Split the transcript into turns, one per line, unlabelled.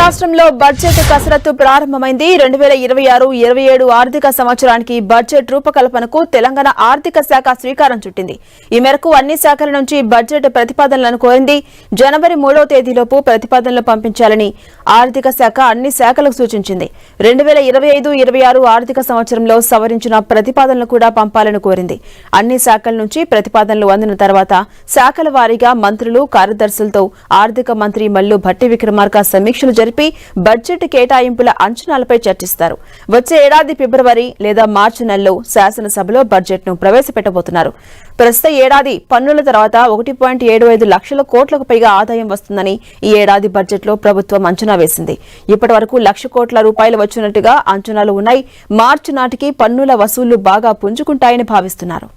రాష్ట్రంలో బడ్జెట్ కసరత్తు ప్రారంభమైంది. 2026-27 ఆర్థిక సంవత్సరానికి బడ్జెట్ రూపకల్పనకు తెలంగాణ ఆర్థిక శాఖ శ్రీకారం చుట్టింది. ఈ మేరకు అన్ని శాఖల నుంచి బడ్జెట్ ప్రతిపాదనలను కోరింది. జనవరి 3వ తేదీలోపు ప్రతిపాదనలు పంపించాలని ఆర్థిక శాఖ అన్ని శాఖలకు సూచించింది. 2025-26 ఆర్థిక సంవత్సరంలో సవరించిన ప్రతిపాదనలు కూడా పంపాలని కోరింది. అన్ని శాఖల నుంచి ప్రతిపాదనలు అందిన తర్వాత శాఖల వారీగా మంత్రులు, కార్యదర్శులతో ఆర్థిక మంత్రి మల్లు భట్టి విక్రమార్క సమీక్షలు జరిపి బడ్జెట్ కేటాయింపుల అంచనాలపై చర్చిస్తారు. వచ్చే ఏడాది ఫిబ్రవరి లేదా మార్చి నెలలో శాసనసభలో బడ్జెట్ ను ప్రవేశపెట్టబోతున్నారు. ప్రస్తుత ఏడాది పన్నుల తర్వాత 1.75 లక్షల కోట్లకు పైగా ఆదాయం వస్తుందని ఈ ఏడాది బడ్జెట్ లో ప్రభుత్వం అంచనా వేసింది. ఇప్పటి వరకు 1,00,000 కోట్ల రూపాయలు వచ్చినట్టుగా అంచనాలు ఉన్నాయి. మార్చి నాటికి పన్నుల వసూళ్లు బాగా పుంజుకుంటాయని భావిస్తున్నారు.